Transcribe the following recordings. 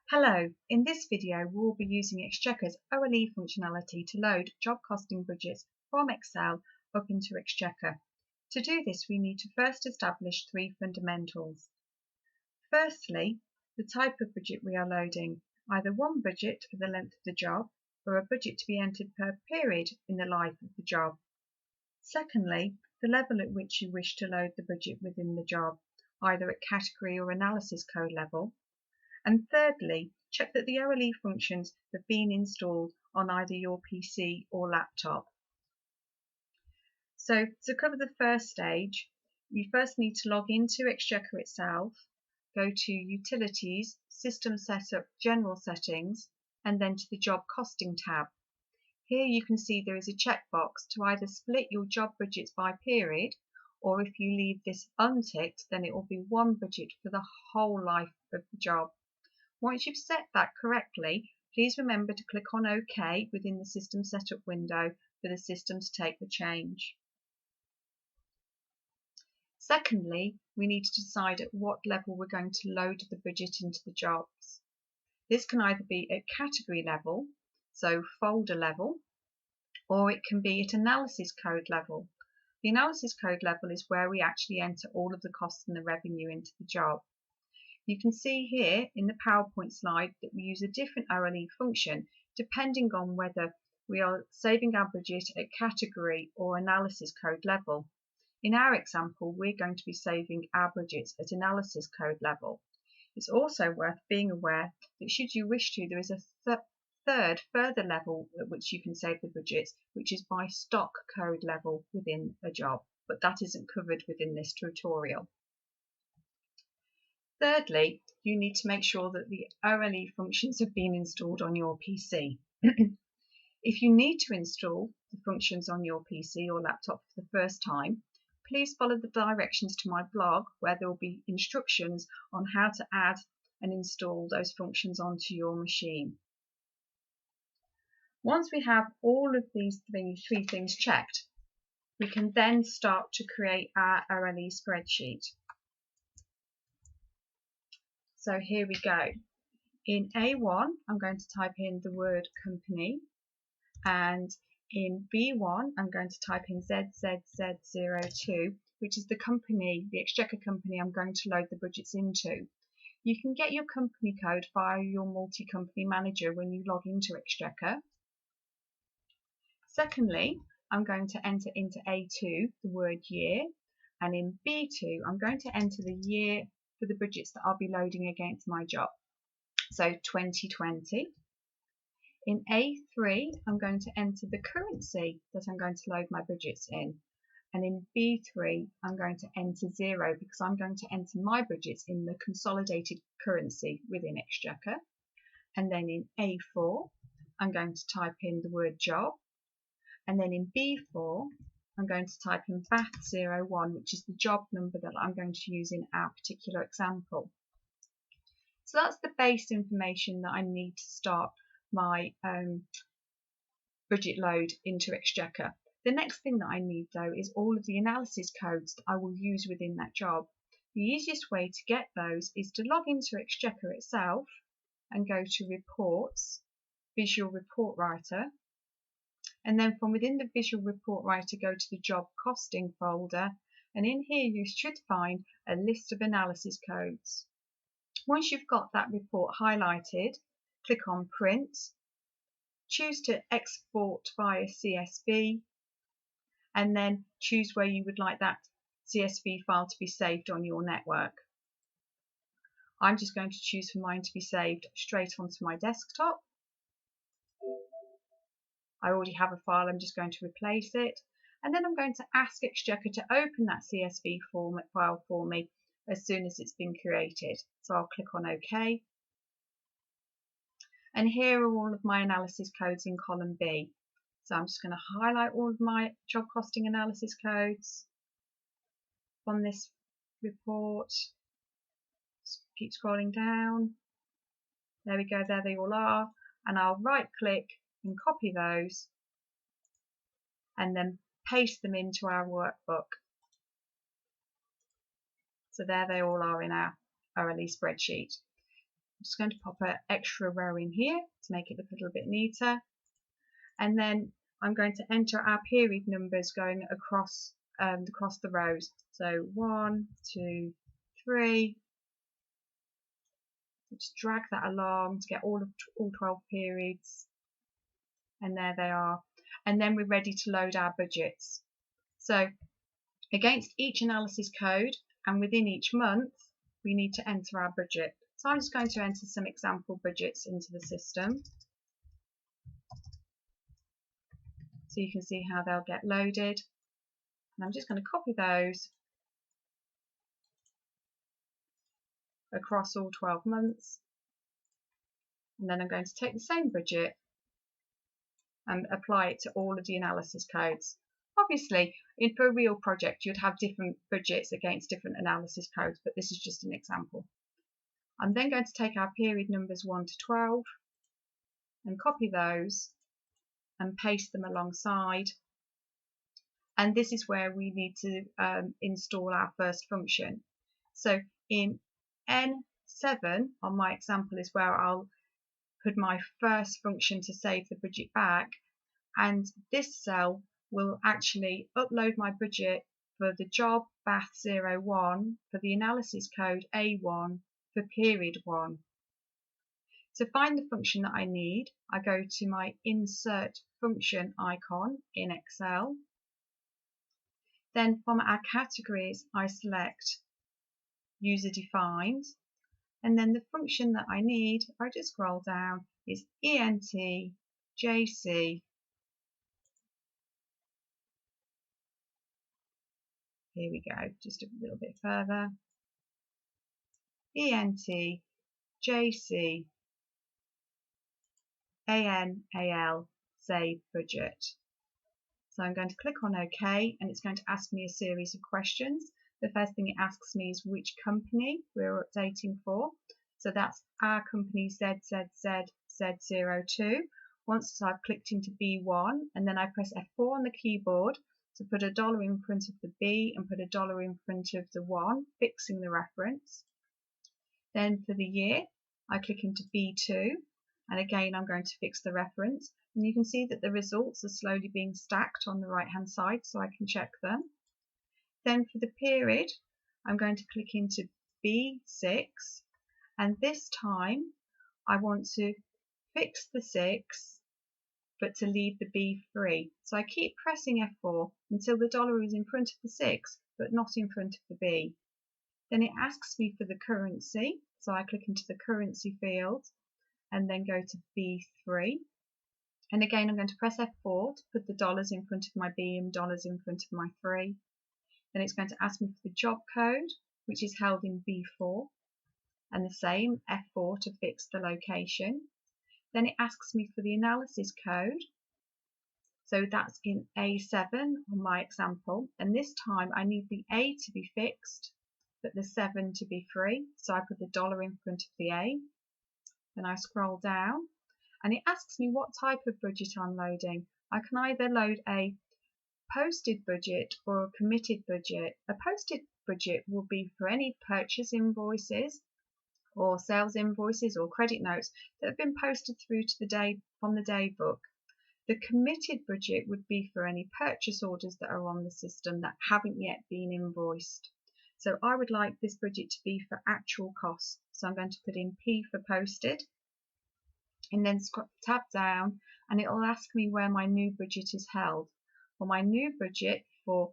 Hello, in this video we'll be using Exchequer's OLE functionality to load job costing budgets from Excel up into Exchequer. To do this we need to first establish three fundamentals. Firstly, the type of budget we are loading, either one budget for the length of the job or a budget to be entered per period in the life of the job. Secondly, the level at which you wish to load the budget within the job, either at category or analysis code level. And thirdly, check that the OLE functions have been installed on either your PC or laptop. So to cover the first stage, you first need to log into Exchequer itself, go to Utilities, System Setup, General Settings, and then to the Job Costing tab. Here you can see there is a checkbox to either split your job budgets by period, or if you leave this unticked, then it will be one budget for the whole life of the job. Once you've set that correctly, please remember to click on OK within the System Setup window for the system to take the change. Secondly, we need to decide at what level we're going to load the budget into the jobs. This can either be at category level, so folder level, or it can be at analysis code level. The analysis code level is where we actually enter all of the costs and the revenue into the job. You can see here in the PowerPoint slide that we use a different OLE function depending on whether we are saving our budget at category or analysis code level. In our example, we're going to be saving our budgets at analysis code level. It's also worth being aware that should you wish to, there is a third further level at which you can save the budgets, which is by stock code level within a job, but that isn't covered within this tutorial. Thirdly, you need to make sure that the OLE functions have been installed on your PC. If you need to install the functions on your PC or laptop for the first time, please follow the directions to my blog where there will be instructions on how to add and install those functions onto your machine. Once we have all of these three things checked, we can then start to create our OLE spreadsheet. So here we go. In A1, I'm going to type in the word company, and in B1, I'm going to type in ZZZ02, which is the company, the Exchequer company I'm going to load the budgets into. You can get your company code via your multi-company manager when you log into Exchequer. Secondly, I'm going to enter into A2 the word year, and in B2, I'm going to enter the year for the budgets that I'll be loading against my job. So 2020. In A3, I'm going to enter the currency that I'm going to load my budgets in. And in B3, I'm going to enter 0 because I'm going to enter my budgets in the consolidated currency within Exchequer. And then in A4, I'm going to type in the word job. And then in B4, I'm going to type in BAT01, which is the job number that I'm going to use in our particular example. So that's the base information that I need to start my budget load into Exchequer. The next thing that I need though is all of the analysis codes that I will use within that job. The easiest way to get those is to log into Exchequer itself and go to Reports, Visual Report Writer, and then from within the Visual Report Writer go to the Job Costing folder, and in here you should find a list of analysis codes. Once you've got that report highlighted, click on Print, choose to export via CSV, and then choose where you would like that CSV file to be saved on your network. I'm just going to choose for mine to be saved straight onto my desktop. I already have a file, I'm just going to replace it, and then I'm going to ask Exchequer to open that CSV format file for me as soon as it's been created. So I'll click on OK. And here are all of my analysis codes in column B. So I'm just going to highlight all of my job costing analysis codes on this report. Just keep scrolling down. There we go, there they all are. And I'll right click and copy those and then paste them into our workbook. So there they all are in our OLE spreadsheet. just going to pop an extra row in here to make it look a little bit neater. And then I'm going to enter our period numbers going across the rows. So 1, 2, 3. Just drag that along to get all 12 periods. And there they are. And then we're ready to load our budgets. So against each analysis code and within each month, we need to enter our budget. So I'm just going to enter some example budgets into the system. So you can see how they'll get loaded. And I'm just going to copy those across all 12 months. And then I'm going to take the same budget and apply it to all of the analysis codes. Obviously, for a real project, you'd have different budgets against different analysis codes, but this is just an example. I'm then going to take our period numbers 1 to 12 and copy those and paste them alongside. And this is where we need to install our first function. So in N7 on my example is where I'll put my first function to save the budget back, and this cell will actually upload my budget for the job BATH01 for the analysis code A1 for period 1. To find the function that I need, I go to my insert function icon in Excel. Then from our categories, I select user defined. And then the function that I need, if I just scroll down, is ENTJC. Here we go, just a little bit further. ENTJC ANAL Save Budget. So I'm going to click on OK, and it's going to ask me a series of questions. The first thing it asks me is which company we're updating for. So that's our company ZZZZ02. Once I've clicked into B1, and then I press F4 on the keyboard to put a dollar in front of the B and put a dollar in front of the 1, fixing the reference. Then for the year, I click into B2, and again I'm going to fix the reference. And you can see that the results are slowly being stacked on the right hand side, so I can check them. Then for the period, I'm going to click into B6, and this time I want to fix the 6 but to leave the B free. So I keep pressing F4 until the dollar is in front of the 6 but not in front of the B. Then it asks me for the currency, so I click into the currency field and then go to B3. And again I'm going to press F4 to put the dollars in front of my B and dollars in front of my 3. Then it's going to ask me for the job code, which is held in B4, and the same F4 to fix the location. Then it asks me for the analysis code, so that's in A7 on my example, and this time I need the A to be fixed but the 7 to be free, so I put the dollar in front of the A. Then I scroll down and it asks me what type of budget I'm loading. I can either load a posted budget or a committed budget. A posted budget will be for any purchase invoices or sales invoices or credit notes that have been posted through to the day from the day book. The committed budget would be for any purchase orders that are on the system that haven't yet been invoiced. So I would like this budget to be for actual costs. So I'm going to put in P for posted and then tab down, and it will ask me where my new budget is held. Well, my new budget for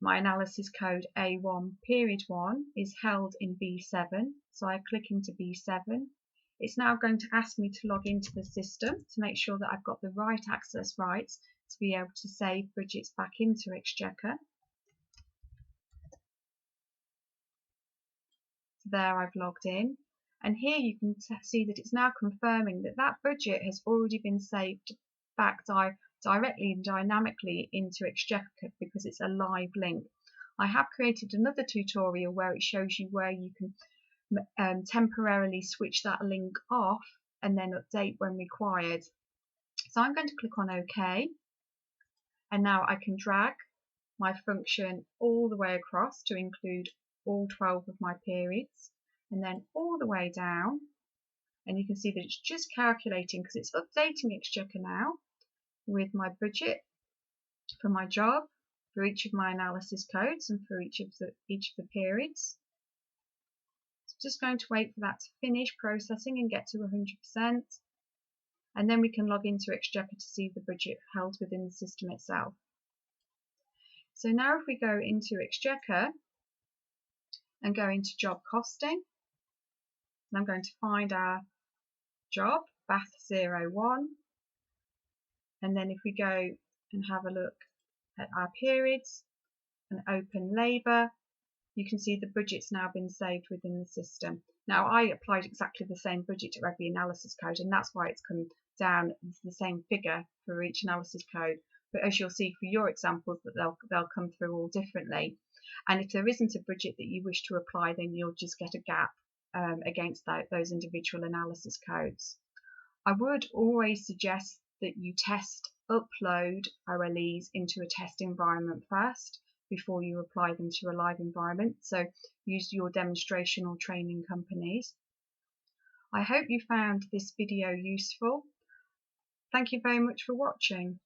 my analysis code A1 period 1 is held in B7, so I click into B7. It's now going to ask me to log into the system to make sure that I've got the right access rights to be able to save budgets back into Exchequer. So there I've logged in, and here you can see that it's now confirming that that budget has already been saved back directly and dynamically into Exchequer because it's a live link. I have created another tutorial where it shows you where you can temporarily switch that link off and then update when required. So I'm going to click on OK, and now I can drag my function all the way across to include all 12 of my periods, and then all the way down and you can see that it's just calculating because it's updating Exchequer now with my budget for my job, for each of my analysis codes and for each of the periods. So just going to wait for that to finish processing and get to 100%, and then we can log into Exchequer to see the budget held within the system itself. So now if we go into Exchequer and go into job costing, and I'm going to find our job, Bath 01, and then if we go and have a look at our periods and open labour, you can see the budget's now been saved within the system. Now I applied exactly the same budget to every analysis code, and that's why it's come down the same figure for each analysis code. But as you'll see for your examples, that they'll come through all differently. And if there isn't a budget that you wish to apply, then you'll just get a gap against those individual analysis codes. I would always suggest that you test upload OLEs into a test environment first before you apply them to a live environment. So use your demonstration or training companies. I hope you found this video useful. Thank you very much for watching.